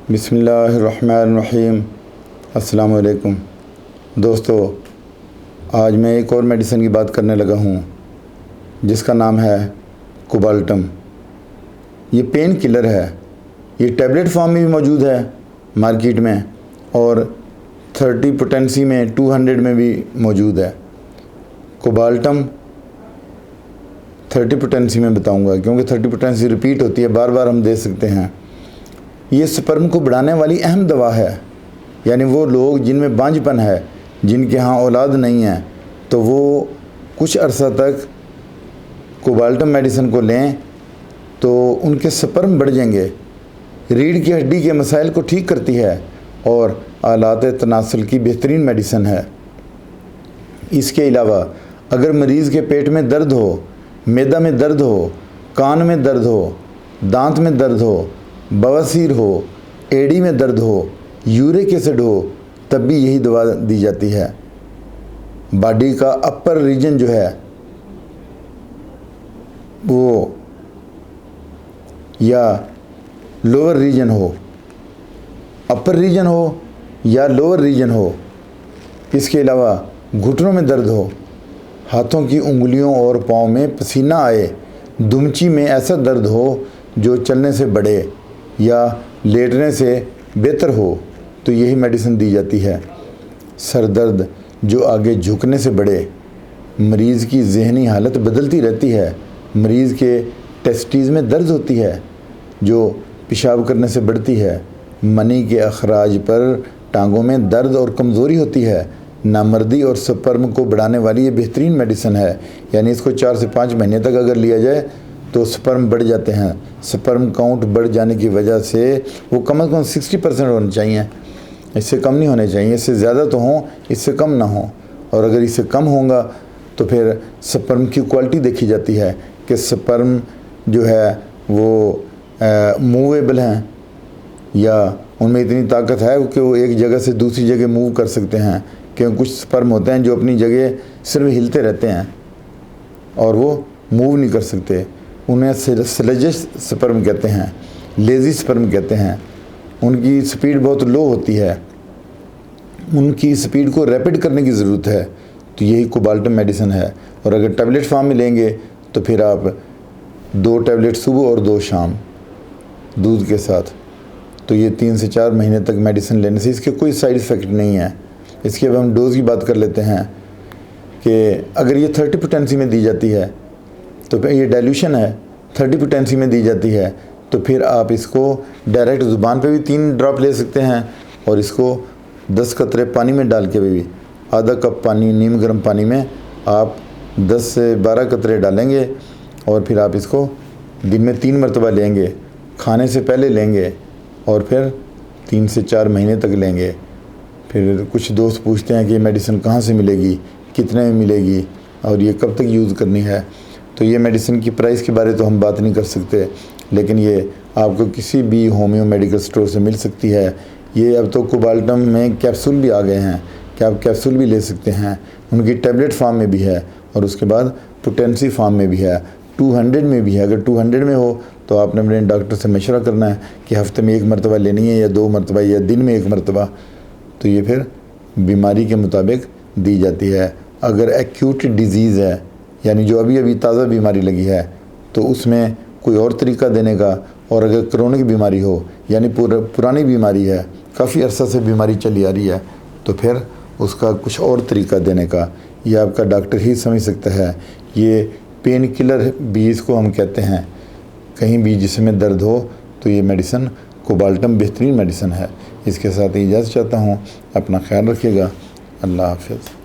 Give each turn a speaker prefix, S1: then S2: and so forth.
S1: بسم اللہ الرحمن الرحیم۔ السلام علیکم دوستو، آج میں ایک اور میڈیسن کی بات کرنے لگا ہوں جس کا نام ہے کوبالٹم۔ یہ پین کلر ہے۔ یہ ٹیبلٹ فارم میں بھی موجود ہے مارکیٹ میں، اور 30 پوٹینسی میں 200 میں بھی موجود ہے۔ کوبالٹم 30 پوٹینسی میں بتاؤں گا کیونکہ 30 پوٹینسی ریپیٹ ہوتی ہے، بار بار ہم دے سکتے ہیں۔ یہ سپرم کو بڑھانے والی اہم دوا ہے، یعنی وہ لوگ جن میں بانجھ پن ہے، جن کے ہاں اولاد نہیں ہے، تو وہ کچھ عرصہ تک کوبالٹم میڈیسن کو لیں تو ان کے سپرم بڑھ جائیں گے۔ ریڑھ کی ہڈی کے مسائل کو ٹھیک کرتی ہے اور آلات تناسل کی بہترین میڈیسن ہے۔ اس کے علاوہ اگر مریض کے پیٹ میں درد ہو، معدہ میں درد ہو، کان میں درد ہو، دانت میں درد ہو، بواسیر ہو، ایڑی میں درد ہو، یورک ایسڈ ہو، تب بھی یہی دوا دی جاتی ہے۔ باڈی کا اپر ریجن جو ہے وہ یا لوور ریجن ہو، اپر ریجن ہو یا لوور ریجن ہو، اس کے علاوہ گھٹنوں میں درد ہو، ہاتھوں کی انگلیوں اور پاؤں میں پسینہ آئے، دمچی میں ایسا درد ہو جو چلنے سے بڑھے یا لیٹنے سے بہتر ہو، تو یہی میڈیسن دی جاتی ہے۔ سر درد جو آگے جھکنے سے بڑھے، مریض کی ذہنی حالت بدلتی رہتی ہے، مریض کے ٹیسٹیز میں درد ہوتی ہے جو پیشاب کرنے سے بڑھتی ہے، منی کے اخراج پر ٹانگوں میں درد اور کمزوری ہوتی ہے، نامردی اور سپرم کو بڑھانے والی یہ بہترین میڈیسن ہے۔ یعنی اس کو 4 سے 5 مہینے تک اگر لیا جائے تو سپرم بڑھ جاتے ہیں۔ سپرم کاؤنٹ بڑھ جانے کی وجہ سے وہ کم از کم 60% ہونے چاہیے، اس سے کم نہیں ہونے چاہیے، اس سے زیادہ تو ہوں، اس سے کم نہ ہوں۔ اور اگر اس سے کم ہوگا تو پھر سپرم کی کوالٹی دیکھی جاتی ہے کہ سپرم جو ہے وہ موویبل ہیں یا ان میں اتنی طاقت ہے کہ وہ ایک جگہ سے دوسری جگہ موو کر سکتے ہیں، کیونکہ کچھ سپرم ہوتے ہیں جو اپنی جگہ صرف ہلتے رہتے ہیں اور وہ موو نہیں کر سکتے، انہیں سلیجش سپرم کہتے ہیں، لیزی سپرم کہتے ہیں۔ ان کی سپیڈ بہت لو ہوتی ہے، ان کی سپیڈ کو ریپڈ کرنے کی ضرورت ہے، تو یہی کوبالٹم میڈیسن ہے۔ اور اگر ٹیبلٹ فارم میں لیں گے تو پھر آپ 2 ٹیبلٹ صبح اور 2 شام دودھ کے ساتھ، تو یہ 3 سے 4 مہینے تک میڈیسن لینے سے اس کے کوئی سائیڈ ایفیکٹ نہیں ہے۔ اس کے اب ہم ڈوز کی بات کر لیتے ہیں کہ اگر یہ 30 پوٹینسی میں دی جاتی ہے تو پھر یہ ڈائلیوشن ہے، 30 پوٹینسی میں دی جاتی ہے تو پھر آپ اس کو ڈائریکٹ زبان پہ بھی 3 ڈراپ لے سکتے ہیں، اور اس کو 10 قطرے پانی میں ڈال کے بھی، آدھا کپ پانی نیم گرم پانی میں آپ 10 سے 12 قطرے ڈالیں گے، اور پھر آپ اس کو دن میں 3 مرتبہ لیں گے، کھانے سے پہلے لیں گے، اور پھر 3 سے 4 مہینے تک لیں گے۔ پھر کچھ دوست پوچھتے ہیں کہ یہ میڈیسن کہاں سے ملے گی، کتنے میں ملے گی، اور یہ کب تک یوز کرنی ہے۔ تو یہ میڈیسن کی پرائس کے بارے تو ہم بات نہیں کر سکتے، لیکن یہ آپ کو کسی بھی ہومیو میڈیکل سٹور سے مل سکتی ہے۔ یہ اب تو کوبالٹم میں کیپسول بھی آ گئے ہیں کہ آپ کیپسول بھی لے سکتے ہیں، ان کی ٹیبلٹ فارم میں بھی ہے، اور اس کے بعد پوٹینسی فارم میں بھی ہے، 200 میں بھی ہے۔ اگر 200 میں ہو تو آپ نے اپنے ڈاکٹر سے مشورہ کرنا ہے کہ ہفتے میں 1 مرتبہ لینی ہے یا 2 مرتبہ یا دن میں 1 مرتبہ، تو یہ پھر بیماری کے مطابق دی جاتی ہے۔ اگر ایکیوٹ ڈیزیز ہے، یعنی جو ابھی تازہ بیماری لگی ہے، تو اس میں کوئی اور طریقہ دینے کا، اور اگر کرونک بیماری ہو یعنی پرانی بیماری ہے، کافی عرصہ سے بیماری چلی آ رہی ہے، تو پھر اس کا کچھ اور طریقہ دینے کا یہ آپ کا ڈاکٹر ہی سمجھ سکتا ہے۔ یہ پین کلر بھی اس کو ہم کہتے ہیں، کہیں بھی جسم میں درد ہو تو یہ میڈیسن کوبالٹم بہترین میڈیسن ہے۔ اس کے ساتھ اجازت چاہتا ہوں، اپنا خیال رکھیے گا، اللہ حافظ۔